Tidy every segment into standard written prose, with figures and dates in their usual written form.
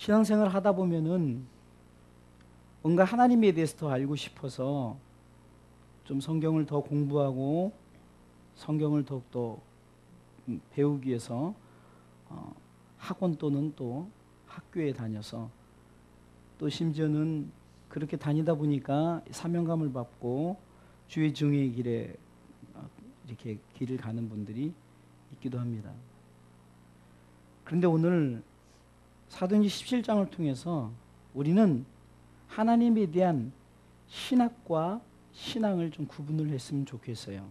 신앙생활 하다 보면은 뭔가 하나님에 대해서 더 알고 싶어서 좀 성경을 더 공부하고 성경을 더욱더 배우기 위해서 학원 또는 또 학교에 다녀서 또 심지어는 그렇게 다니다 보니까 사명감을 받고 주의 증의 길에 이렇게 길을 가는 분들이 있기도 합니다. 그런데 오늘 사도행전 17장을 통해서 우리는 하나님에 대한 신학과 신앙을 좀 구분을 했으면 좋겠어요.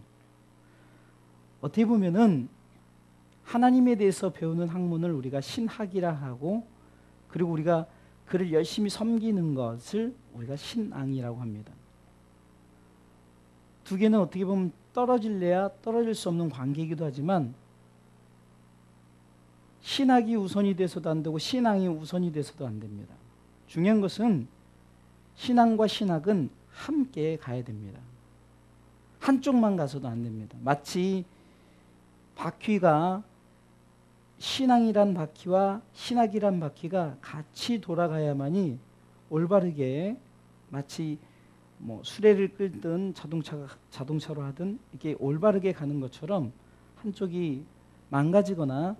어떻게 보면은 하나님에 대해서 배우는 학문을 우리가 신학이라 하고, 그리고 우리가 그를 열심히 섬기는 것을 우리가 신앙이라고 합니다. 두 개는 어떻게 보면 떨어질래야 떨어질 수 없는 관계이기도 하지만 신학이 우선이 돼서도 안 되고 신앙이 우선이 돼서도 안 됩니다. 중요한 것은 신앙과 신학은 함께 가야 됩니다. 한쪽만 가서도 안 됩니다. 마치 바퀴가 신앙이란 바퀴와 신학이란 바퀴가 같이 돌아가야만이 올바르게, 마치 뭐 수레를 끌든 자동차로 하든 이렇게 올바르게 가는 것처럼 한쪽이 망가지거나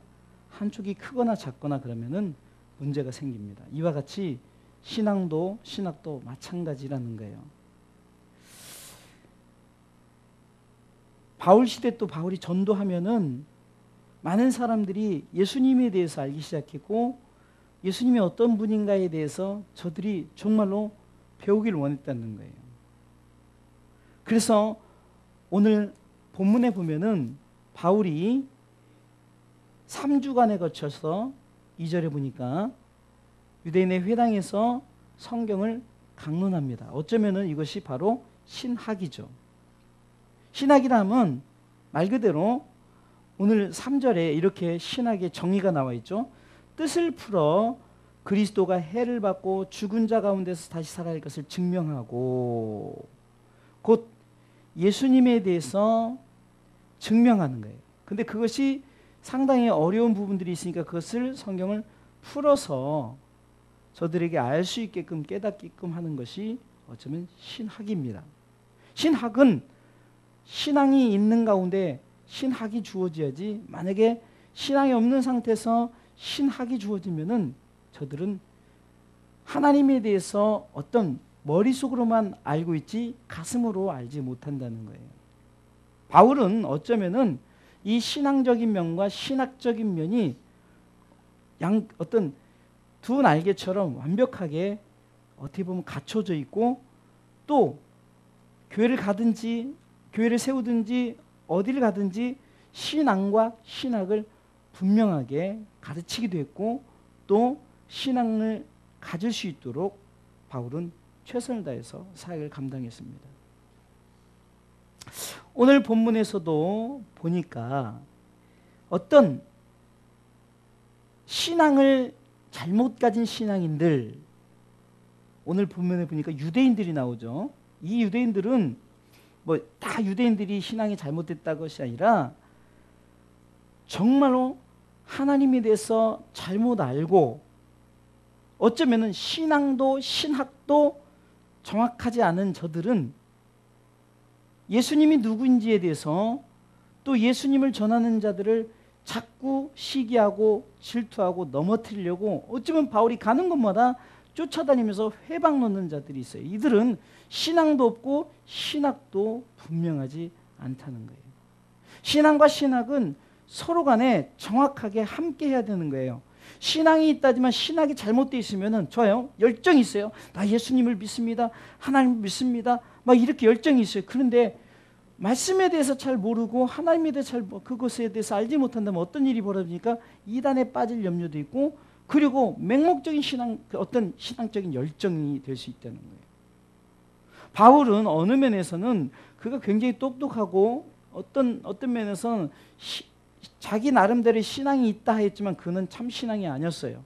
한쪽이 크거나 작거나 그러면은 문제가 생깁니다. 이와 같이 신학도 마찬가지라는 거예요. 바울 시대 또 바울이 전도하면은 많은 사람들이 예수님에 대해서 알기 시작했고, 예수님이 어떤 분인가에 대해서 저들이 정말로 배우기를 원했다는 거예요. 그래서 오늘 본문에 보면은 바울이 3주간에 거쳐서 2절에 보니까 유대인의 회당에서 성경을 강론합니다. 어쩌면은 이것이 바로 신학이죠. 신학이라면 말 그대로 오늘 3절에 이렇게 신학의 정의가 나와 있죠. 뜻을 풀어 그리스도가 해를 받고 죽은 자 가운데서 다시 살아날 것을 증명하고, 곧 예수님에 대해서 증명하는 거예요. 근데 그것이 상당히 어려운 부분들이 있으니까 그것을 성경을 풀어서 저들에게 알 수 있게끔 깨닫게끔 하는 것이 어쩌면 신학입니다. 신학은 신앙이 있는 가운데 신학이 주어져야지, 만약에 신앙이 없는 상태에서 신학이 주어지면은 저들은 하나님에 대해서 어떤 머릿속으로만 알고 있지 가슴으로 알지 못한다는 거예요. 바울은 어쩌면은 이 신앙적인 면과 신학적인 면이 어떤 두 날개처럼 완벽하게 어떻게 보면 갖춰져 있고, 또 교회를 가든지 교회를 세우든지 어디를 가든지 신앙과 신학을 분명하게 가르치기도 했고, 또 신앙을 가질 수 있도록 바울은 최선을 다해서 사역을 감당했습니다. 오늘 본문에서도 보니까 어떤 신앙을 잘못 가진 신앙인들, 오늘 본문에 보니까 유대인들이 나오죠. 이 유대인들은 뭐 다 유대인들이 신앙이 잘못됐다는 것이 아니라 정말로 하나님에 대해서 잘못 알고, 어쩌면은 신앙도 신학도 정확하지 않은 저들은 예수님이 누구인지에 대해서, 또 예수님을 전하는 자들을 자꾸 시기하고 질투하고 넘어뜨리려고 어쩌면 바울이 가는 곳마다 쫓아다니면서 회방 놓는 자들이 있어요. 이들은 신앙도 없고 신학도 분명하지 않다는 거예요. 신앙과 신학은 서로 간에 정확하게 함께 해야 되는 거예요. 신앙이 있다지만 신학이 잘못되어 있으면은 좋아요. 열정이 있어요. 나 예수님을 믿습니다. 하나님을 믿습니다. 막 이렇게 열정이 있어요. 그런데 말씀에 대해서 잘 모르고 하나님에 대해서 그것에 대해서 알지 못한다면 어떤 일이 벌어지니까 이단에 빠질 염려도 있고, 그리고 맹목적인 신앙, 어떤 신앙적인 열정이 될 수 있다는 거예요. 바울은 어느 면에서는 그가 굉장히 똑똑하고 어떤 면에서는 자기 나름대로의 신앙이 있다 했지만 그는 참 신앙이 아니었어요.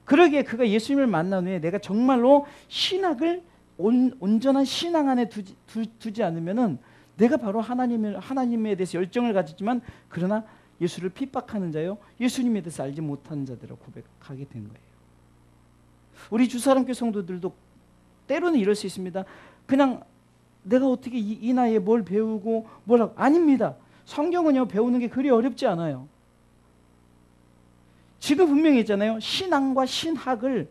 그러기에 그가 예수님을 만난 후에 내가 정말로 신학을 온전한 신앙 안에 두지 않으면은 내가 바로 하나님에 대해서 열정을 가졌지만 그러나 예수를 핍박하는 자요, 예수님에 대해서 알지 못하는 자들을 고백하게 된 거예요. 우리 주사람교회 성도들도 때로는 이럴 수 있습니다. 그냥 내가 어떻게 이 나이에 뭘 배우고 뭘 하고. 아닙니다. 성경은요, 배우는 게 그리 어렵지 않아요. 지금 분명히 있잖아요. 신앙과 신학을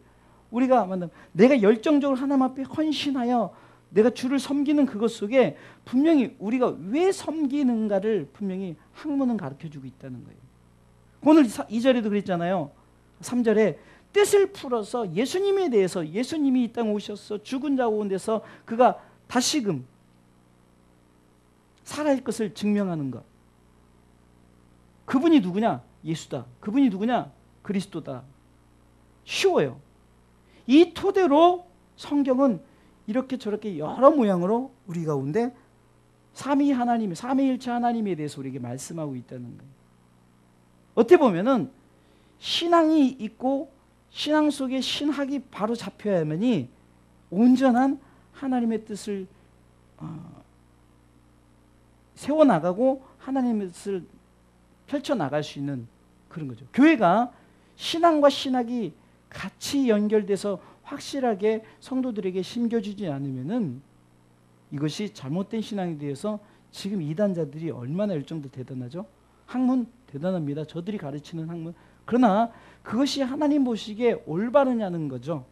우리가 내가 열정적으로 하나님 앞에 헌신하여 내가 주를 섬기는 그것 속에 분명히 우리가 왜 섬기는가를 분명히 학문은 가르쳐주고 있다는 거예요. 오늘 2절에도 그랬잖아요. 3절에 뜻을 풀어서 예수님에 대해서, 예수님이 이 땅에 오셔서 죽은 자 가운데서 그가 다시금 살아날 것을 증명하는 것. 그분이 누구냐? 예수다. 그분이 누구냐? 그리스도다. 쉬워요. 이 토대로 성경은 이렇게 저렇게 여러 모양으로 우리 가운데 삼위 하나님, 삼위일체 하나님에 대해서 우리에게 말씀하고 있다는 거예요. 어떻게 보면은 신앙이 있고 신앙 속에 신학이 바로 잡혀야만이 온전한 하나님의 뜻을 세워나가고 하나님의 뜻을 펼쳐나갈 수 있는 그런 거죠. 교회가 신앙과 신학이 같이 연결돼서 확실하게 성도들에게 심겨주지 않으면은 이것이 잘못된 신앙에 대해서 지금 이단자들이 얼마나 열정도 대단하죠. 학문 대단합니다. 저들이 가르치는 학문. 그러나 그것이 하나님 보시기에 올바르냐는 거죠.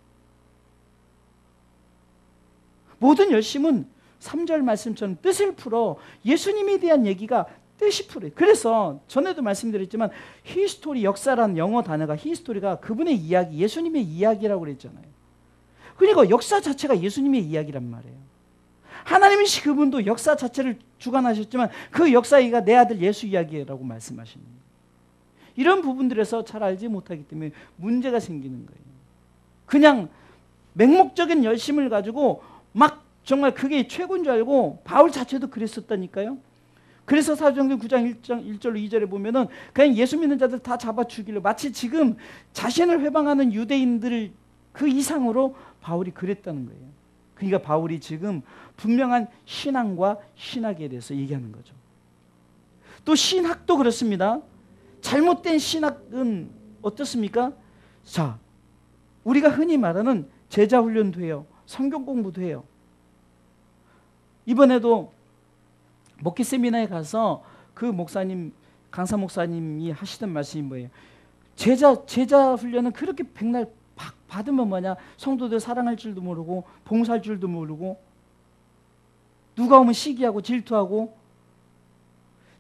모든 열심은 3절 말씀처럼 뜻을 풀어 예수님에 대한 얘기가 뜻이 풀어요. 그래서 전에도 말씀드렸지만 히스토리, 역사라는 영어 단어가 히스토리가 그분의 이야기, 예수님의 이야기라고 그랬잖아요. 그러니까 역사 자체가 예수님의 이야기란 말이에요. 하나님이시 그분도 역사 자체를 주관하셨지만 그 역사 얘기가 내 아들 예수 이야기라고 말씀하시는 거예요. 이런 부분들에서 잘 알지 못하기 때문에 문제가 생기는 거예요. 그냥 맹목적인 열심을 가지고 막 정말 그게 최고인 줄 알고 바울 자체도 그랬었다니까요. 그래서 사도행전 9장 1절로 2절에 보면은 그냥 예수 믿는 자들 다 잡아 죽이려, 마치 지금 자신을 회방하는 유대인들 그 이상으로 바울이 그랬다는 거예요. 그러니까 바울이 지금 분명한 신앙과 신학에 대해서 얘기하는 거죠. 또 신학도 그렇습니다. 잘못된 신학은 어떻습니까? 자, 우리가 흔히 말하는 제자 훈련도 해요. 성경 공부도 해요. 이번에도 목회 세미나에 가서 그 목사님, 강사 목사님이 하시던 말씀이 뭐예요? 제자 훈련은 그렇게 백날 받으면 뭐냐? 성도들 사랑할 줄도 모르고 봉사할 줄도 모르고 누가 오면 시기하고 질투하고.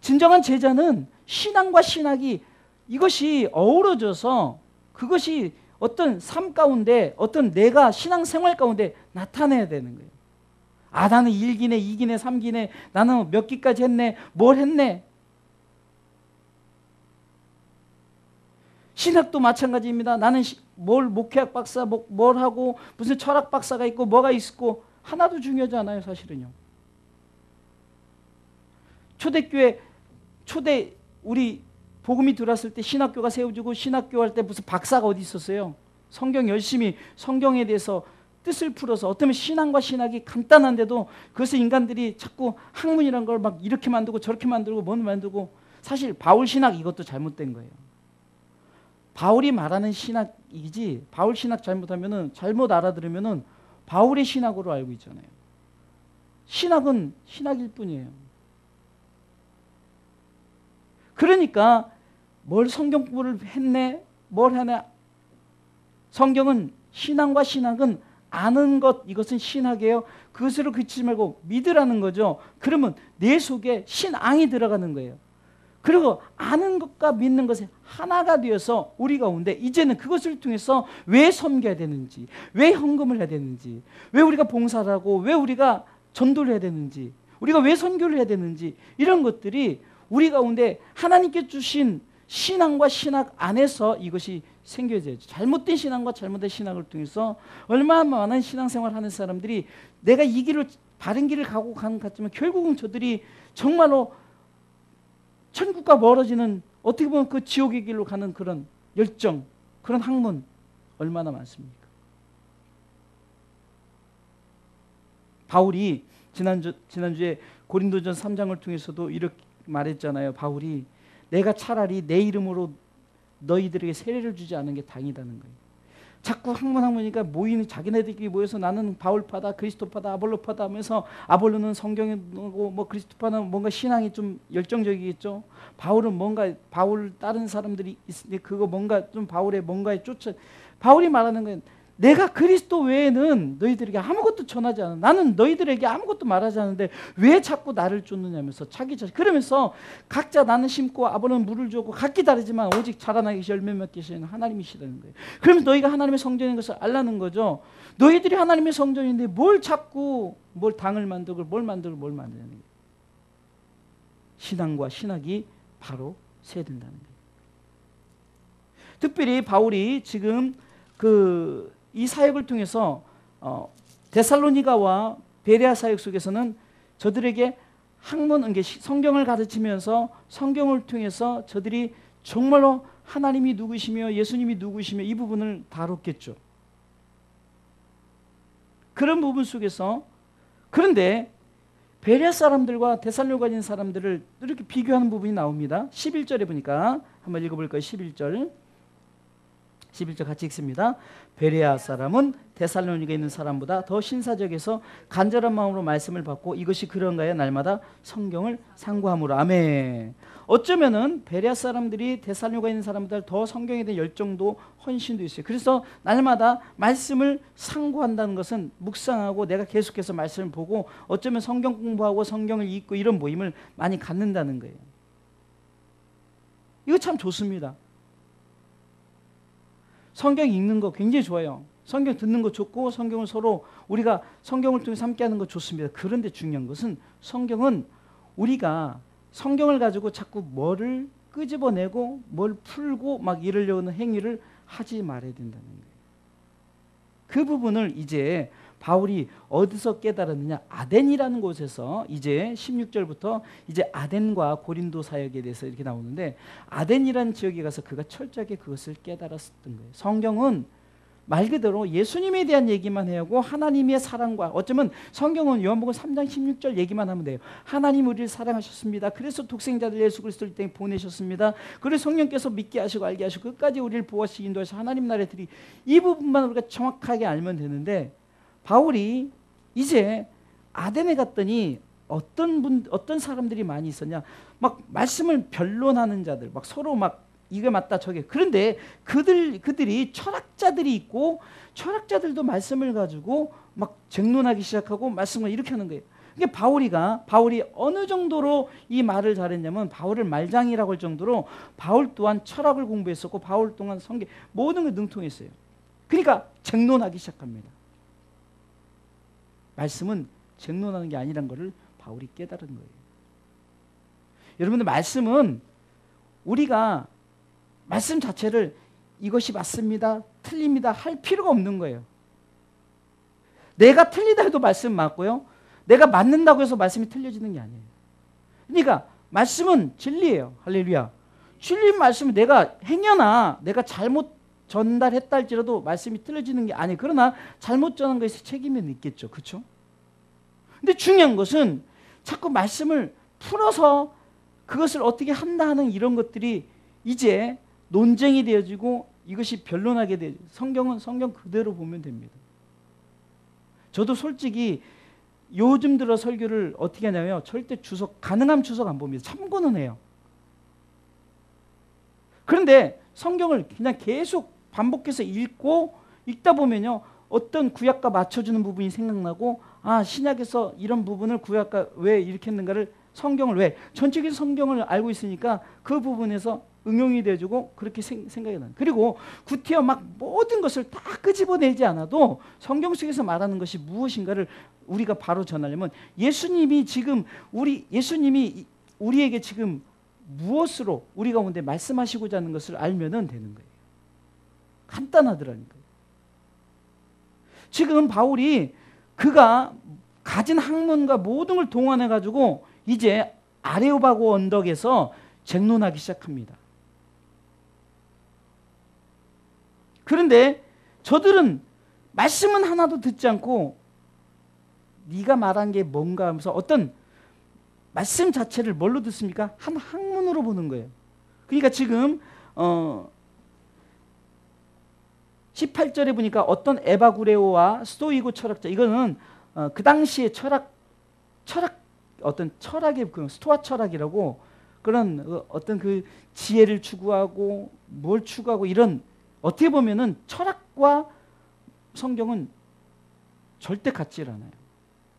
진정한 제자는 신앙과 신학이 이것이 어우러져서 그것이 어떤 삶 가운데, 어떤 내가 신앙생활 가운데 나타내야 되는 거예요. 아, 나는 1기네, 2기네, 3기네, 나는 몇 기까지 했네, 뭘 했네. 신학도 마찬가지입니다. 나는 뭘 목회학 박사, 뭘 하고 무슨 철학 박사가 있고 뭐가 있고 하나도 중요하지 않아요, 사실은요. 초대교회, 우리 복음이 들어왔을 때 신학교가 세워지고 신학교 할 때 무슨 박사가 어디 있었어요? 성경 열심히 성경에 대해서 뜻을 풀어서 어쩌면 신앙과 신학이 간단한데도 그것을 인간들이 자꾸 학문이란 걸 막 이렇게 만들고 저렇게 만들고 뭘 만들고. 사실 바울 신학 이것도 잘못된 거예요. 바울이 말하는 신학이지 바울 신학 잘못하면은, 잘못 알아들으면은 바울의 신학으로 알고 있잖아요. 신학은 신학일 뿐이에요. 그러니까 뭘 성경 공부를 했네, 뭘 하네. 성경은 신앙과 신학은 아는 것, 이것은 신학이에요. 그것으로 그치지 말고 믿으라는 거죠. 그러면 내 속에 신앙이 들어가는 거예요. 그리고 아는 것과 믿는 것이 하나가 되어서 우리 가운데 이제는 그것을 통해서 왜 섬겨야 되는지, 왜 헌금을 해야 되는지, 왜 우리가 봉사를 하고, 왜 우리가 전도를 해야 되는지, 우리가 왜 선교를 해야 되는지, 이런 것들이 우리 가운데 하나님께 주신 신앙과 신학 안에서 이것이 생겨져야죠. 잘못된 신앙과 잘못된 신학을 통해서 얼마나 많은 신앙생활을 하는 사람들이 내가 이 길을, 바른 길을 가고 가는 것 같지만 결국은 저들이 정말로 천국과 멀어지는, 어떻게 보면 그 지옥의 길로 가는 그런 열정, 그런 학문 얼마나 많습니까? 바울이 지난주에 고린도전 3장을 통해서도 이렇게 말했잖아요. 바울이 내가 차라리 내 이름으로 너희들에게 세례를 주지 않은 게 당이다는 거예요. 자꾸 학문이니까 모이는 자기네들끼리 모여서 나는 바울파다, 그리스도파다, 아볼로파다 하면서 아볼로는 성경이고 뭐 그리스도파는 뭔가 신앙이 좀 열정적이겠죠. 바울은 뭔가 바울 다른 사람들이 있는데 그거 뭔가 좀 바울의 뭔가에 쫓아. 바울이 말하는 건 내가 그리스도 외에는 너희들에게 아무것도 전하지 않아. 나는 너희들에게 아무것도 말하지 않는데 왜 자꾸 나를 쫓느냐면서 자기 자신. 그러면서 각자 나는 심고 아버는 물을 주고 각기 다르지만 오직 자라나기 열매 맺기 시는 하나님이시라는 거예요. 그러면서 너희가 하나님의 성전인 것을 알라는 거죠. 너희들이 하나님의 성전인데 뭘 자꾸 뭘 당을 만들고 뭘 만들냐는 거예요. 신앙과 신학이 바로 세야 된다는 거예요. 특별히 바울이 지금 이 사역을 통해서 데살로니가와 베레아 사역 속에서는 저들에게 학문, 성경을 가르치면서 성경을 통해서 저들이 정말로 하나님이 누구시며 예수님이 누구시며 이 부분을 다뤘겠죠. 그런 부분 속에서 그런데 베레아 사람들과 데살로니가 있는 사람들을 이렇게 비교하는 부분이 나옵니다. 11절에 보니까 한번 읽어볼까요? 11절 같이 읽습니다. 베레아 사람은 데살로니가에 있는 사람보다 더 신사적에서 간절한 마음으로 말씀을 받고 이것이 그런가요? 날마다 성경을 상고함으로. 아멘. 어쩌면은 베레아 사람들이 데살로니가에 있는 사람보다 더 성경에 대한 열정도 헌신도 있어요. 그래서 날마다 말씀을 상고한다는 것은 묵상하고 내가 계속해서 말씀을 보고 어쩌면 성경 공부하고 성경을 읽고 이런 모임을 많이 갖는다는 거예요. 이거 참 좋습니다. 성경 읽는 거 굉장히 좋아요. 성경 듣는 거 좋고 성경을 서로 우리가 성경을 통해서 함께하는 거 좋습니다. 그런데 중요한 것은 성경은 우리가 성경을 가지고 자꾸 뭐를 끄집어내고 뭘 풀고 막 이러려는 행위를 하지 말아야 된다는 거예요. 그 부분을 이제 바울이 어디서 깨달았느냐? 아덴이라는 곳에서 이제 16절부터 이제 아덴과 고린도 사역에 대해서 이렇게 나오는데 아덴이라는 지역에 가서 그가 철저하게 그것을 깨달았던 거예요. 성경은 말 그대로 예수님에 대한 얘기만 해야 하고 하나님의 사랑과 어쩌면 성경은 요한복음 3장 16절 얘기만 하면 돼요. 하나님 우리를 사랑하셨습니다. 그래서 독생자들 예수 그리스도를 이 땅에 보내셨습니다. 그래서 성령께서 믿게 하시고 알게 하시고 끝까지 우리를 보호하시고 인도하셔서 하나님 나라에 들이 이 부분만 우리가 정확하게 알면 되는데 바울이 이제 아덴에 갔더니 어떤 사람들이 많이 있었냐? 막 말씀을 변론하는 자들, 막 서로 막 이게 맞다 저게. 그런데 그들이 철학자들이 있고 철학자들도 말씀을 가지고 막 쟁론하기 시작하고 말씀을 이렇게 하는 거예요. 이게 바울이 어느 정도로 이 말을 잘했냐면 바울을 말장이라고 할 정도로 바울 또한 철학을 공부했었고 바울 또한 성경 모든 걸 능통했어요. 그러니까 쟁론하기 시작합니다. 말씀은 쟁론하는 게 아니란 것을 바울이 깨달은 거예요. 여러분들 말씀은 우리가 말씀 자체를 이것이 맞습니다, 틀립니다 할 필요가 없는 거예요. 내가 틀리다 해도 말씀 맞고요. 내가 맞는다고 해서 말씀이 틀려지는 게 아니에요. 그러니까 말씀은 진리예요. 할렐루야. 진리 말씀은 내가 행여나 내가 잘못 전달했다 할지라도 말씀이 틀려지는 게 아니에요. 그러나 잘못 전한 것에 책임은 있겠죠. 그렇죠? 근데 중요한 것은 자꾸 말씀을 풀어서 그것을 어떻게 한다 하는 이런 것들이 이제 논쟁이 되어지고 이것이 변론하게 되죠. 성경은 성경 그대로 보면 됩니다. 저도 솔직히 요즘 들어 설교를 어떻게 하냐면 절대 가능한 주석 안 봅니다. 참고는 해요. 그런데 성경을 그냥 계속 반복해서 읽다 보면요. 어떤 구약과 맞춰주는 부분이 생각나고 신약에서 이런 부분을 구약과 왜 이렇게 했는가를 성경을 왜 전체적인 성경을 알고 있으니까 그 부분에서 응용이 돼주고 그렇게 생각이 나요. 그리고 구태여 막 모든 것을 다 끄집어내지 않아도 성경 속에서 말하는 것이 무엇인가를 우리가 바로 전하려면 예수님이 우리에게 지금 무엇으로 우리 가운데 말씀하시고자 하는 것을 알면은 되는 거예요. 간단하더라니까요. 지금 바울이 그가 가진 학문과 모든 걸 동원해 가지고 이제 아레오바고 언덕에서 쟁론하기 시작합니다. 그런데 저들은 말씀은 하나도 듣지 않고 네가 말한 게 뭔가 하면서 어떤 말씀 자체를 뭘로 듣습니까? 한 학문으로 보는 거예요. 그러니까 지금 18절에 보니까 어떤 에바구레오와 스토이고 철학자, 이거는 그 당시에 철학 어떤 철학의 그 스토아 철학이라고, 그런 어떤 그 지혜를 추구하고 뭘 추구하고, 이런 어떻게 보면은 철학과 성경은 절대 같질 않아요.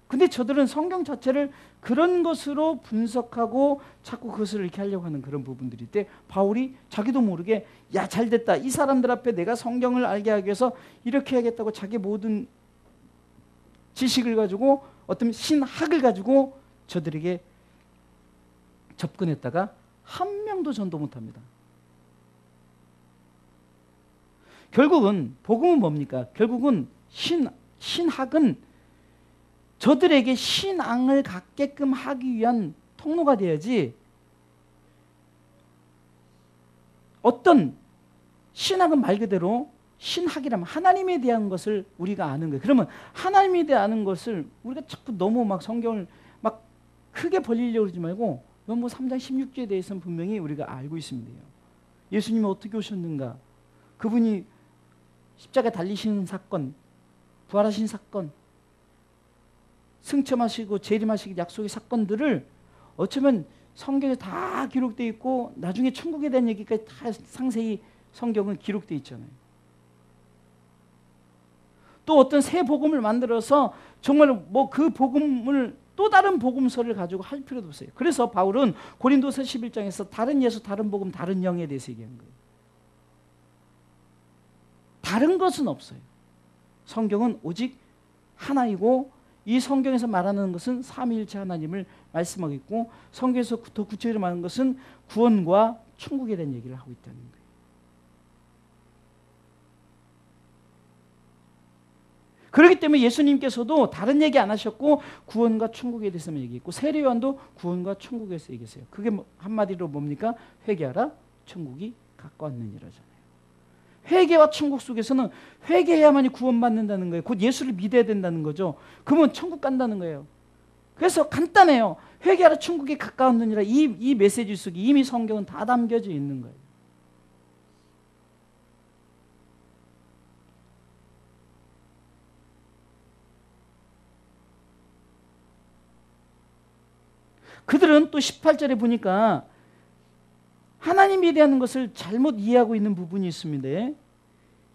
근데 저들은 성경 자체를 그런 것으로 분석하고 자꾸 그것을 이렇게 하려고 하는 그런 부분들이 있대. 바울이 자기도 모르게 야, 잘됐다, 이 사람들 앞에 내가 성경을 알게 하기 위해서 이렇게 해야겠다고 자기 모든 지식을 가지고, 어떤 신학을 가지고 저들에게 접근했다가 한 명도 전도 못합니다. 결국은 복음은 뭡니까? 결국은 신학은 저들에게 신앙을 갖게끔 하기 위한 통로가 돼야지, 어떤 신학은 말 그대로 신학이라면 하나님에 대한 것을 우리가 아는 거예요. 그러면 하나님에 대한 아는 것을 우리가 자꾸 너무 막 성경을 막 크게 벌리려고 그러지 말고, 뭐 3장 16절에 대해서는 분명히 우리가 알고 있습니다. 예수님이 어떻게 오셨는가, 그분이 십자가에 달리신 사건, 부활하신 사건, 승천하시고 재림하시기 약속의 사건들을 어쩌면 성경에 다 기록되어 있고, 나중에 천국에 대한 얘기까지 다 상세히 성경은 기록되어 있잖아요. 또 어떤 새 복음을 만들어서 정말 뭐 그 복음을 또 다른 복음서를 가지고 할 필요도 없어요. 그래서 바울은 고린도서 11장에서 다른 예수, 다른 복음, 다른 영에 대해서 얘기한 거예요. 다른 것은 없어요. 성경은 오직 하나이고, 이 성경에서 말하는 것은 삼위일체 하나님을 말씀하고 있고, 성경에서 더 구체적으로 말하는 것은 구원과 천국에 대한 얘기를 하고 있다는 거예요. 그렇기 때문에 예수님께서도 다른 얘기 안 하셨고, 구원과 천국에 대해서만 얘기했고, 세례 요한도 구원과 천국에 대해서 얘기했어요. 그게 한마디로 뭡니까? 회개하라, 천국이 가까웠느니라잖아요. 회개와 천국 속에서는 회개해야만이 구원받는다는 거예요. 곧 예수를 믿어야 된다는 거죠. 그러면 천국 간다는 거예요. 그래서 간단해요. 회개하라, 천국에 가까웠느니라. 이 메시지 속에 이미 성경은 다 담겨져 있는 거예요. 그들은 또 18절에 보니까 하나님에 대한 것을 잘못 이해하고 있는 부분이 있습니다.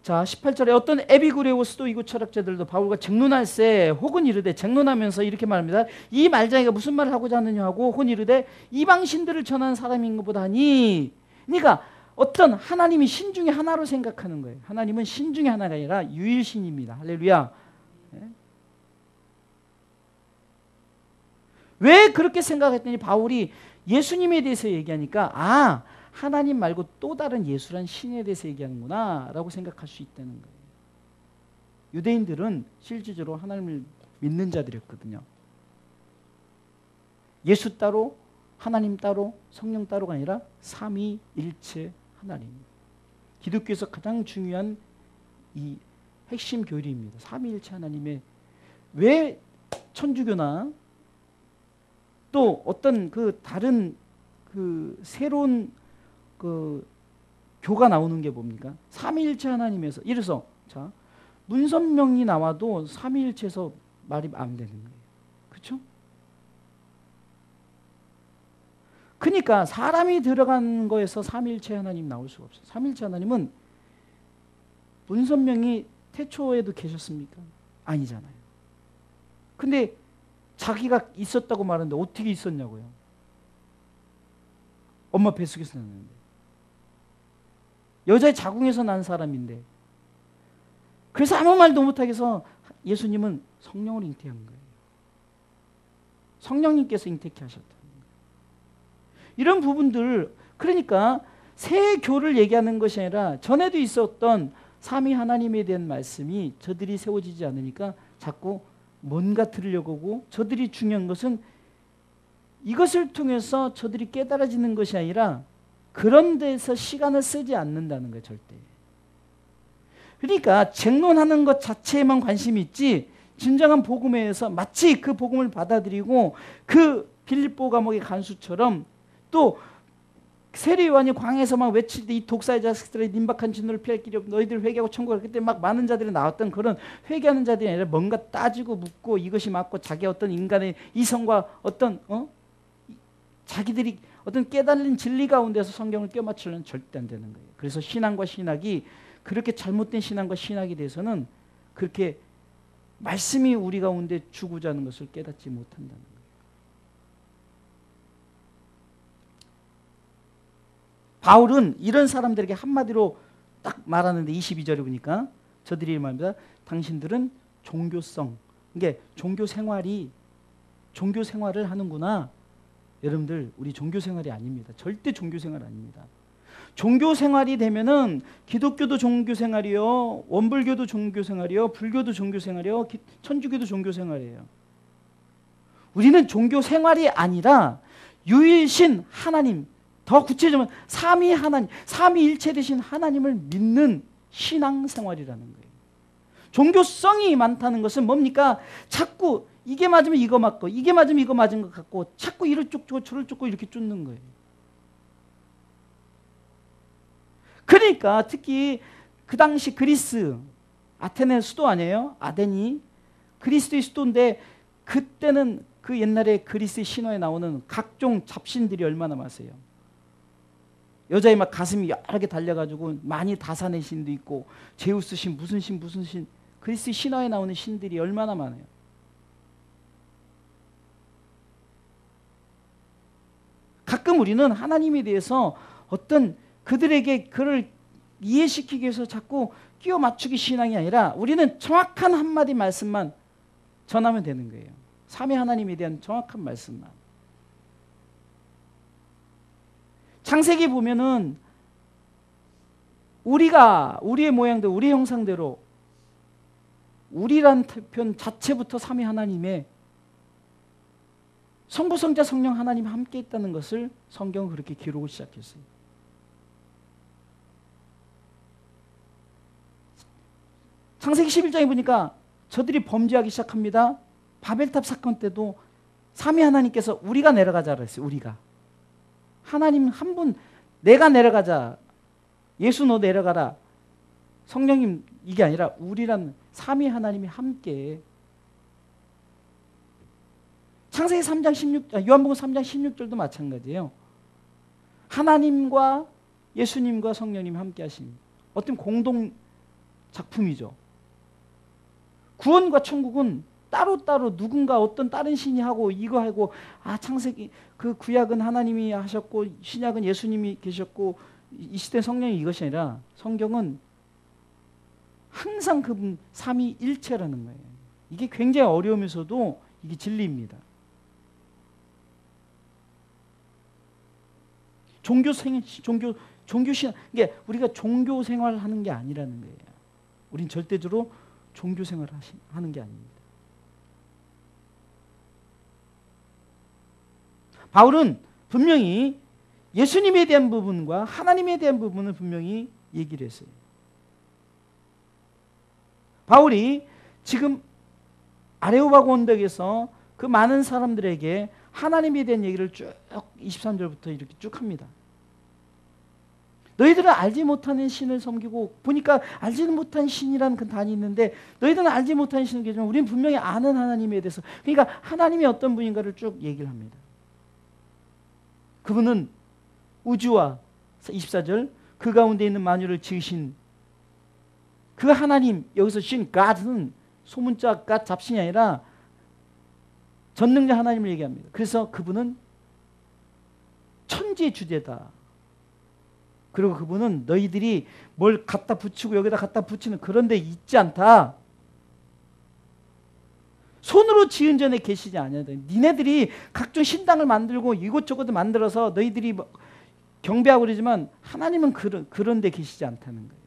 자, 18절에 어떤 에비구레오 스토이고 철학자들도 바울과 쟁론할세 혹은 이르되, 쟁론하면서 이렇게 말합니다. 이 말장이가 무슨 말을 하고자 하느냐 하고, 혹은 이르되 이방신들을 전하는 사람인 것보다 하니. 그러니까 어떤 하나님이 신 중에 하나로 생각하는 거예요. 하나님은 신 중에 하나가 아니라 유일신입니다. 할렐루야. 왜 그렇게 생각했더니 바울이 예수님에 대해서 얘기하니까, 하나님 말고 또 다른 예수란 신에 대해서 얘기하는구나 라고 생각할 수 있다는 거예요. 유대인들은 실질적으로 하나님을 믿는 자들이었거든요. 예수 따로, 하나님 따로, 성령 따로가 아니라 삼위일체 하나님. 기독교에서 가장 중요한 이 핵심 교리입니다. 삼위일체 하나님의, 왜 천주교나 또 어떤 그 다른 그 새로운 그 교가 나오는 게 뭡니까? 삼위일체 하나님에서, 이래서 자, 문선명이 나와도 삼위일체에서 말이 안 되는 거예요. 그렇죠? 그러니까 사람이 들어간 거에서 삼위일체 하나님 나올 수가 없어요. 삼위일체 하나님은 문선명이 태초에도 계셨습니까? 아니잖아요. 근데 자기가 있었다고 말하는데 어떻게 있었냐고요. 엄마 뱃속에서 났는데. 여자의 자궁에서 난 사람인데. 그래서 아무 말도 못하게 해서 예수님은 성령을 잉태한 거예요. 성령님께서 잉태케 하셨다는 거예요. 이런 부분들, 그러니까 새 교를 얘기하는 것이 아니라 전에도 있었던 삼위 하나님에 대한 말씀이 저들이 세워지지 않으니까 자꾸 뭔가 들으려고 하고, 저들이 중요한 것은 이것을 통해서 저들이 깨달아지는 것이 아니라 그런 데서 시간을 쓰지 않는다는 거예요. 절대. 그러니까 쟁론하는 것 자체에만 관심이 있지, 진정한 복음에서 마치 그 복음을 받아들이고 그 빌립보 감옥의 간수처럼 또 세례 요한이 광야에서 막 외칠 때 이 독사의 자식들의 임박한 진노를 피할 길이 없고 너희들 회개하고 천국을 그때 막 많은 자들이 나왔던 그런 회개하는 자들이 아니라 뭔가 따지고 묻고 이것이 맞고 자기 어떤 인간의 이성과 어떤 자기들이 어떤 깨달은 진리 가운데서 성경을 껴맞추려는 절대 안 되는 거예요. 그래서 신앙과 신학이 그렇게 잘못된 신앙과 신학에 대해서는 그렇게 말씀이 우리 가운데 주고자 하는 것을 깨닫지 못한다는 거예요. 바울은 이런 사람들에게 한마디로 딱 말하는데 22절에 보니까 저들이 말합니다. 당신들은 종교성, 이게 종교 생활을 하는구나. 여러분들 우리 종교 생활이 아닙니다. 절대 종교 생활 아닙니다. 종교 생활이 되면은 기독교도 종교 생활이요, 원불교도 종교 생활이요, 불교도 종교 생활이요, 천주교도 종교 생활이에요. 우리는 종교 생활이 아니라 유일신 하나님, 더 구체적으로 삼위 하나님, 삼위일체 되신 하나님을 믿는 신앙생활이라는 거예요. 종교성이 많다는 것은 뭡니까? 자꾸 이게 맞으면 이거 맞고 이게 맞으면 이거 맞은 것 같고 자꾸 이를 쫓고 저를 쫓고 이렇게 쫓는 거예요. 그러니까 특히 그 당시 그리스, 아테네 수도 아니에요? 아덴이 그리스의 수도인데 그때는 그 옛날에 그리스 신화에 나오는 각종 잡신들이 얼마나 많았어요. 여자의 막 가슴이 여러 개 달려가지고 많이 다산의 신도 있고 제우스 신 무슨 신 그리스 신화에 나오는 신들이 얼마나 많아요. 가끔 우리는 하나님에 대해서 어떤 그들에게 그를 이해시키기 위해서 자꾸 끼워 맞추기 신앙이 아니라 우리는 정확한 한마디 말씀만 전하면 되는 거예요. 삼위 하나님에 대한 정확한 말씀만. 창세기 보면은 우리의 모양대로 우리의 형상대로 우리란 편 자체부터 삼위 하나님의 성부 성자 성령 하나님 함께 있다는 것을 성경은 그렇게 기록을 시작했어요. 창세기 11장에 보니까 저들이 범죄하기 시작합니다. 바벨탑 사건 때도 삼위 하나님께서 우리가 내려가자 그랬어요. 우리가. 하나님 한 분 내가 내려가자. 예수 너 내려가라. 성령님 이게 아니라 우리란 삼위 하나님이 함께. 창세기 3장 요한복음 3장 16절도 마찬가지예요. 하나님과 예수님과 성령님 함께 하신 어떤 공동 작품이죠. 구원과 천국은 따로따로 누군가 어떤 다른 신이 하고 이거 하고 창세기 그 구약은 하나님이 하셨고 신약은 예수님이 계셨고 이 시대 성령이 이것이 아니라 성경은 항상 그분 삼위일체라는 거예요. 이게 굉장히 어려우면서도 이게 진리입니다. 종교 신앙 이게 우리가 종교 생활을 하는 게 아니라는 거예요. 우린 절대적으로 종교 생활을 하는 게 아닙니다. 바울은 분명히 예수님에 대한 부분과 하나님에 대한 부분을 분명히 얘기를 했어요. 바울이 지금 아레오바고 언덕에서 그 많은 사람들에게 하나님에 대한 얘기를 쭉 23절부터 이렇게 쭉 합니다. 너희들은 알지 못하는 신을 섬기고 보니까 알지는 못한 신이라는 그 단이 있는데 너희들은 알지 못하는 신을 계시지만 우리는 분명히 아는 하나님에 대해서 그러니까 하나님이 어떤 분인가를 쭉 얘기를 합니다. 그분은 우주와 24절 그 가운데 있는 만유를 지으신 그 하나님 여기서 신 God은 소문자 God 잡신이 아니라 전능자 하나님을 얘기합니다. 그래서 그분은 천지의 주제다. 그리고 그분은 너희들이 뭘 갖다 붙이고 여기다 갖다 붙이는 그런 데 있지 않다. 손으로 지은 전에 계시지 않냐. 니네들이 각종 신당을 만들고 이곳저곳 만들어서 너희들이 경배하고 그러지만 하나님은 그런 데 계시지 않다는 거예요.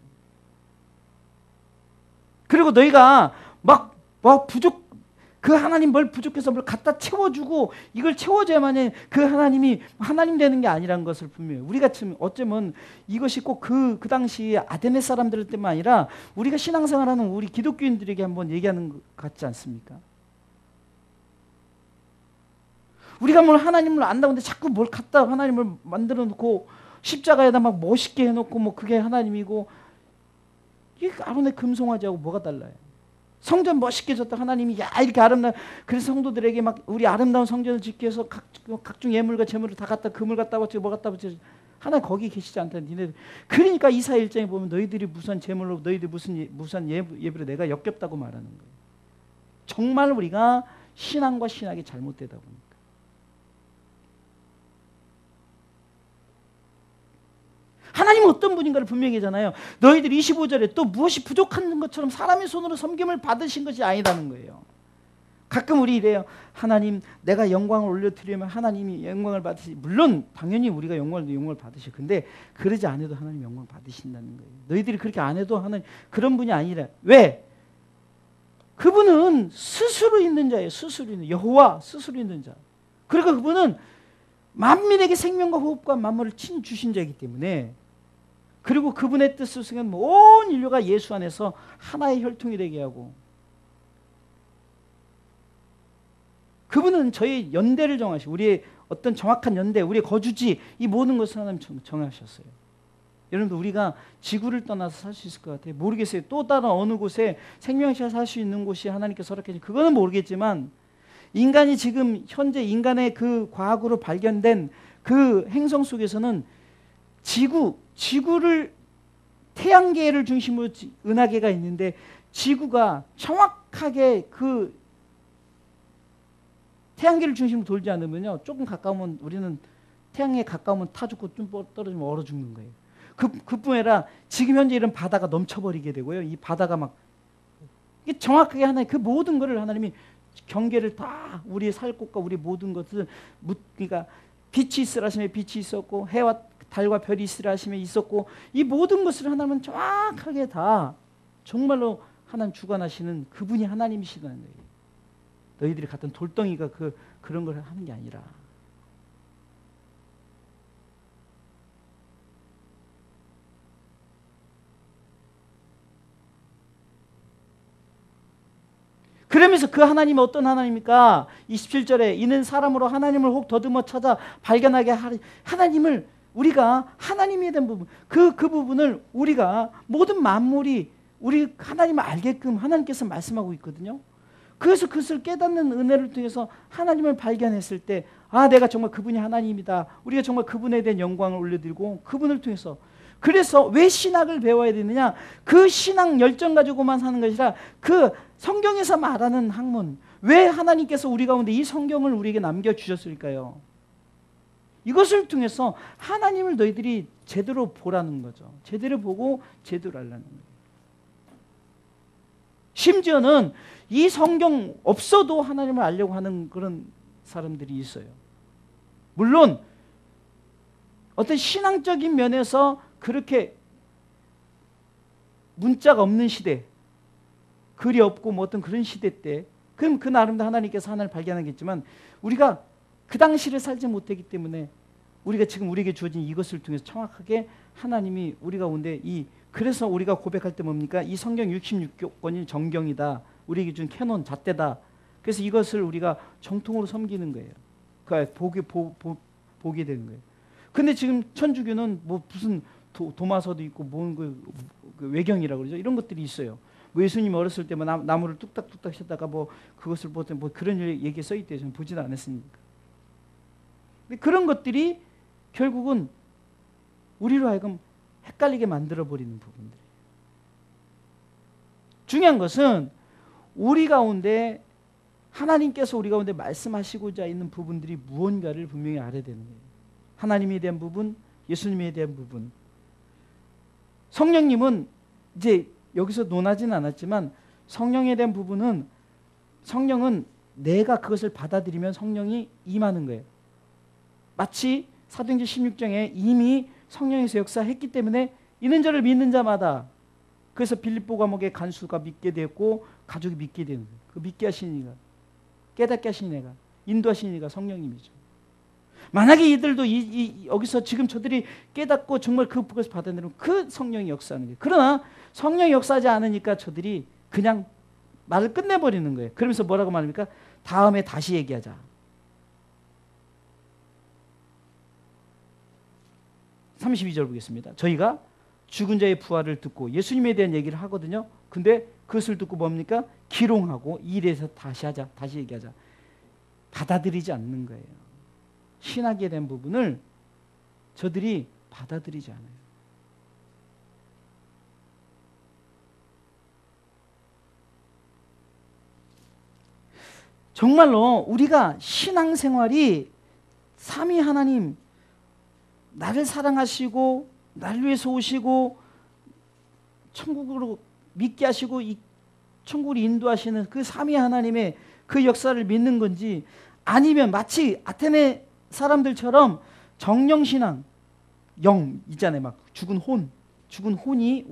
그리고 너희가 그 하나님 뭘 부족해서 뭘 갖다 채워주고 이걸 채워줘야만 그 하나님이 하나님 되는 게 아니라는 것을 분명히 우리가 어쩌면 이것이 꼭 그 당시 아테네 사람들 때만 아니라 우리가 신앙생활하는 우리 기독교인들에게 한번 얘기하는 것 같지 않습니까? 우리가 뭘 하나님을 안다고 하는데 자꾸 뭘 갖다 하나님을 만들어 놓고 십자가에다 막 멋있게 해놓고 뭐 그게 하나님이고, 이게 아론의 금송아지하고 뭐가 달라요? 성전 멋있게 졌다 하나님이 야 이렇게 아름다운, 그래서 성도들에게 막 우리 아름다운 성전을 짓기 위해서 각종 예물과 제물을 다 갖다 금을 갖다 바치고 뭐 갖다 바치고, 하나님 거기 계시지 않다 니네들. 그러니까 이사야 1장에 보면 너희들이 무슨 제물로 너희들 무슨 예배로 내가 역겹다고 말하는 거예요. 정말 우리가 신앙과 신학이 잘못되다 보니까. 하나님은 어떤 분인가를 분명히 하잖아요. 너희들 25절에 또 무엇이 부족한 것처럼 사람의 손으로 섬김을 받으신 것이 아니라는 거예요. 가끔 우리 이래요. 하나님 내가 영광을 올려드리면 하나님이 영광을 받으시. 물론 당연히 우리가 영광을 받으셔. 근데 그러지 않아도 하나님 영광 받으신다는 거예요. 너희들이 그렇게 안 해도 하나님 그런 분이 아니라. 왜? 그분은 스스로 있는 자예요. 스스로 있는 여호와, 스스로 있는 자. 그러니까 그분은 만민에게 생명과 호흡과 만물을 친 주신 자이기 때문에, 그리고 그분의 뜻을 수행한 온 인류가 예수 안에서 하나의 혈통이 되게 하고, 그분은 저희 연대를 정하시고 우리의 어떤 정확한 연대, 우리의 거주지, 이 모든 것을 하나님 정하셨어요. 여러분들 우리가 지구를 떠나서 살 수 있을 것 같아요? 모르겠어요. 또 다른 어느 곳에 생명체가 살 수 있는 곳이 하나님께서 허락해 주신, 그거는 모르겠지만, 인간이 지금 현재 인간의 그 과학으로 발견된 그 행성 속에서는 지구를 태양계를 중심으로 은하계가 있는데, 지구가 정확하게 그 태양계를 중심으로 돌지 않으면요, 조금 가까우면 우리는 태양에 가까우면 타 죽고 좀 떨어지면 얼어 죽는 거예요. 그뿐 아니라 지금 현재 이런 바다가 넘쳐버리게 되고요. 이 바다가 막 이게 정확하게 하나님 그 모든 것을 하나님이 경계를 다 우리의 살 곳과 우리 모든 것을, 그러니까 빛이 있으라 하시면 빛이 있었고, 해와 달과 별이 있으라 하시면 있었고, 이 모든 것을 하나님은 정확하게 다 정말로 하나님 주관하시는 그분이 하나님이시다는 거예요. 너희들이 같은 돌덩이가 그런 걸 하는 게 아니라. 그러면서 그 하나님은 어떤 하나님입니까? 27절에 이는 사람으로 하나님을 혹 더듬어 찾아 발견하게 하리. 하나님을 우리가 하나님에 대한 부분, 그 부분을 우리가 모든 만물이 우리 하나님을 알게끔 하나님께서 말씀하고 있거든요. 그래서 그것을 깨닫는 은혜를 통해서 하나님을 발견했을 때, 아 내가 정말 그분이 하나님이다. 우리가 정말 그분에 대한 영광을 올려드리고 그분을 통해서. 그래서 왜 신학을 배워야 되느냐? 그 신앙 열정 가지고만 사는 것이 아니라 그 성경에서 말하는 학문, 왜 하나님께서 우리 가운데 이 성경을 우리에게 남겨주셨을까요? 이것을 통해서 하나님을 너희들이 제대로 보라는 거죠. 제대로 보고 제대로 알라는 거예요. 심지어는 이 성경 없어도 하나님을 알려고 하는 그런 사람들이 있어요. 물론 어떤 신앙적인 면에서 그렇게 문자가 없는 시대, 글이 없고 뭐 어떤 그런 시대 때, 그럼 그 나름대로 하나님께서 하나님을 발견하겠지만, 우리가 그 당시를 살지 못했기 때문에 우리가 지금 우리에게 주어진 이것을 통해서 정확하게 하나님이 우리 가운데 그래서 우리가 고백할 때 뭡니까? 이 성경 66권이 정경이다. 우리에게 준 캐논 잣대다. 그래서 이것을 우리가 정통으로 섬기는 거예요. 그러니까 보게 되는 거예요. 근데 지금 천주교는 뭐 무슨 도마서도 있고 그 외경이라고 그러죠. 이런 것들이 있어요. 뭐 예수님 어렸을 때 뭐 나무를 뚝딱뚝딱 셨다가 뭐 그것을 보던 뭐 그런 얘기 써 있대요. 저는 보지도 않았으니까. 근데 그런 것들이 결국은 우리로 하여금 헷갈리게 만들어 버리는 부분들이에요. 중요한 것은 우리 가운데 하나님께서 우리 가운데 말씀하시고자 있는 부분들이 무언가를 분명히 알아야 되는 거예요. 하나님에 대한 부분, 예수님에 대한 부분. 성령님은 이제 여기서 논하지는 않았지만, 성령에 대한 부분은 성령은 내가 그것을 받아들이면 성령이 임하는 거예요. 마치 사도행전 16장에 이미 성령에서 역사했기 때문에 이는 저를 믿는 자마다, 그래서 빌립보 감옥의 간수가 믿게 되었고 가족이 믿게 되는 거예요. 그 믿게 하신 이가, 깨닫게 하신 이가, 인도하신 이가 성령님이죠. 만약에 이들도 여기서 지금 저들이 깨닫고 정말 그것을 받아들이면 그 성령이 역사하는 거예요. 그러나 성령이 역사하지 않으니까 저들이 그냥 말을 끝내버리는 거예요. 그러면서 뭐라고 말합니까? 다음에 다시 얘기하자. 32절 보겠습니다. 저희가 죽은 자의 부활을 듣고 예수님에 대한 얘기를 하거든요. 근데 그것을 듣고 뭡니까? 기롱하고 일에서 다시 얘기하자. 받아들이지 않는 거예요. 신학에 대한 부분을 저들이 받아들이지 않아요. 정말로 우리가 신앙생활이 삼위 하나님, 나를 사랑하시고 나를 위해서 오시고 천국으로 믿게 하시고 이 천국을 인도하시는 그 삼위 하나님의 그 역사를 믿는 건지, 아니면 마치 아테네 사람들처럼 정령신앙, 영 있잖아요. 막 죽은 혼이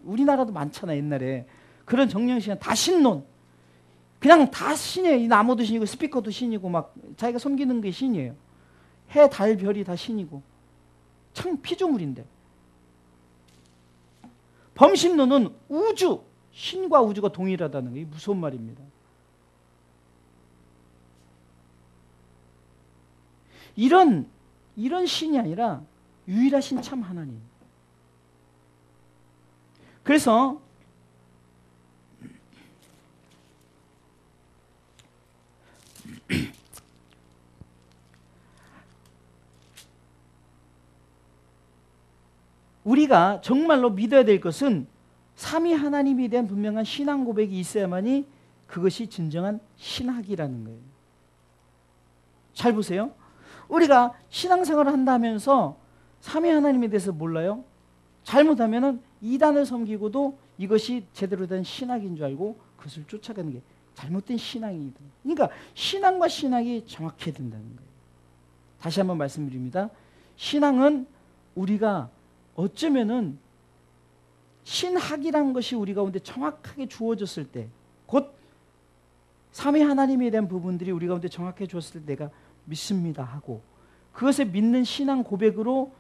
우리나라도 많잖아요. 옛날에 그런 정령신앙, 다 신론, 그냥 다 신이에요. 이 나무도 신이고 스피커도 신이고 막 자기가 섬기는 게 신이에요. 해, 달, 별이 다 신이고 참 피조물인데, 범신론은 우주, 신과 우주가 동일하다는 게 무서운 말입니다. 이런 신이 아니라 유일하신 참 하나님. 그래서 우리가 정말로 믿어야 될 것은 삼위 하나님에 대한 분명한 신앙 고백이 있어야만이 그것이 진정한 신학이라는 거예요. 잘 보세요. 우리가 신앙생활을 한다면서 삼위 하나님에 대해서 몰라요? 잘못하면 이단을 섬기고도 이것이 제대로 된 신학인 줄 알고 그것을 쫓아가는 게 잘못된 신앙이다. 그러니까 신앙과 신학이 정확해야 된다는 거예요. 다시 한번 말씀드립니다. 신앙은 우리가 어쩌면은 신학이라는 것이 우리 가운데 정확하게 주어졌을 때, 곧 삼위 하나님에 대한 부분들이 우리 가운데 정확하게 주었을 때 내가 믿습니다 하고 그것을 믿는 신앙 고백으로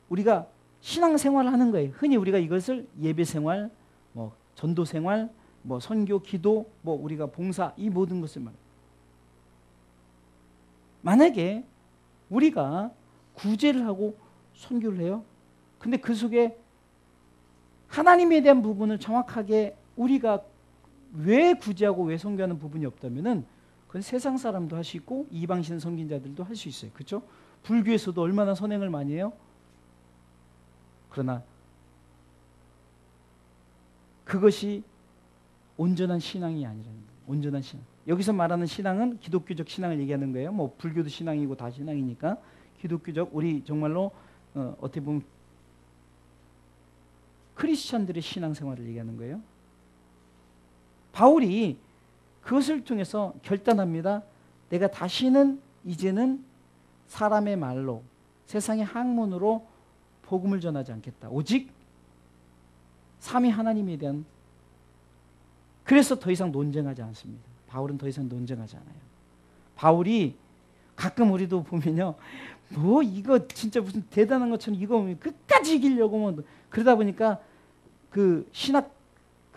우리가 신앙생활을 하는 거예요. 흔히 우리가 이것을 예배생활, 뭐 전도생활, 뭐 선교, 기도, 뭐 우리가 봉사, 이 모든 것을 말해요. 만약에 우리가 구제를 하고 선교를 해요. 근데 그 속에 하나님에 대한 부분을 정확하게 우리가 왜 구제하고 왜 선교하는 부분이 없다면은 그건 세상 사람도 할 수 있고 이방신 섬긴자들도 할 수 있어요. 그렇죠? 불교에서도 얼마나 선행을 많이 해요? 그러나 그것이 온전한 신앙이 아니라는 거예요. 온전한 신앙. 여기서 말하는 신앙은 기독교적 신앙을 얘기하는 거예요. 뭐 불교도 신앙이고 다 신앙이니까 기독교적, 우리 정말로 어떻게 보면 크리스천들의 신앙생활을 얘기하는 거예요. 바울이 그것을 통해서 결단합니다. 내가 다시는 이제는 사람의 말로, 세상의 학문으로 복음을 전하지 않겠다. 오직 삼위 하나님에 대한, 그래서 더 이상 논쟁하지 않습니다. 바울은 더 이상 논쟁하지 않아요. 바울이 가끔 우리도 보면요, 뭐 이거 진짜 무슨 대단한 것처럼 이거 끝까지 이기려고 뭐 그러다 보니까 그 신학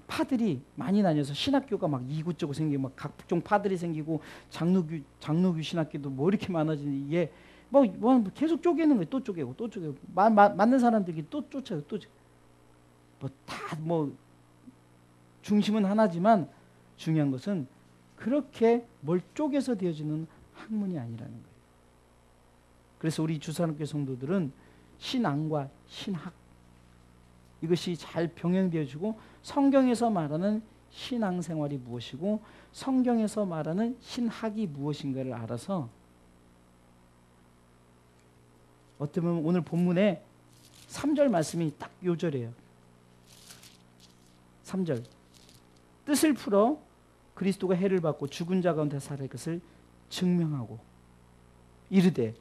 파들이 많이 나뉘어서 신학교가 막 이구저구 생기고 막 각종 파들이 생기고 장로교 신학교도 뭐 이렇게 많아지니 이게 뭐 계속 쪼개는 거예요. 또 쪼개고 또 쪼개고 맞는 사람들이 또 쫓아요. 또 뭐 다 뭐 중심은 하나지만 중요한 것은 그렇게 뭘 쪼개서 되어지는 학문이 아니라는 거예요. 그래서 우리 주산학교 성도들은 신앙과 신학, 이것이 잘 병행되어지고 성경에서 말하는 신앙생활이 무엇이고 성경에서 말하는 신학이 무엇인가를 알아서, 어떻게 보면 오늘 본문에 3절 말씀이 딱 요절이에요. 3절. 뜻을 풀어 그리스도가 해를 받고 죽은 자 가운데 살아날 것을 증명하고 이르되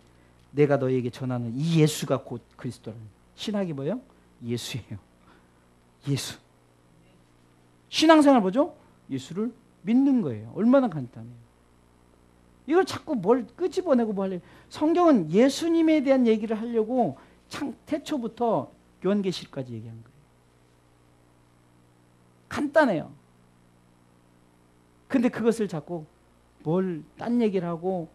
내가 너에게 전하는 이 예수가 곧 그리스도라는. 신학이 뭐예요? 예수예요. 예수. 신앙생활 뭐죠? 예수를 믿는 거예요. 얼마나 간단해요. 이걸 자꾸 뭘 끄집어내고 뭐 하려고. 성경은 예수님에 대한 얘기를 하려고 태초부터 요한계시까지 얘기한 거예요. 간단해요. 근데 그것을 자꾸 딴 얘기를 하고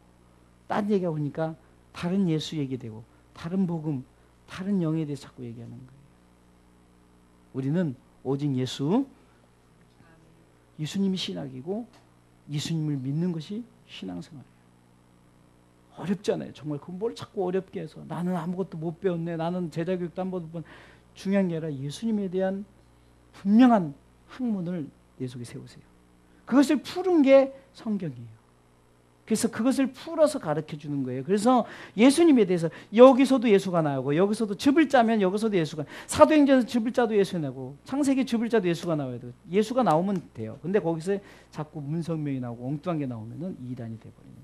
딴 얘기하고 하니까 다른 예수 얘기되고 다른 복음, 다른 영에 대해서 자꾸 얘기하는 거예요. 우리는 오직 예수님이 신학이고 예수님을 믿는 것이 신앙생활이에요. 어렵잖아요. 정말 그 뭘 자꾸 어렵게 해서 나는 아무것도 못 배웠네. 나는 제자교육도 한 번도 못. 중요한 게 아니라 예수님에 대한 분명한 학문을 내 속에 세우세요. 그것을 푸는 게 성경이에요. 그래서 그것을 풀어서 가르쳐 주는 거예요. 그래서 예수님에 대해서 여기서도 예수가 나오고 여기서도 즙을 짜면 여기서도 예수가, 사도행전에서 즙을 짜도 예수 나오고 창세기 즙을 짜도 예수가 나와야 돼요. 예수가 나오면 돼요. 근데 거기서 자꾸 문성명이 나오고 엉뚱한 게 나오면은 이단이 돼버리는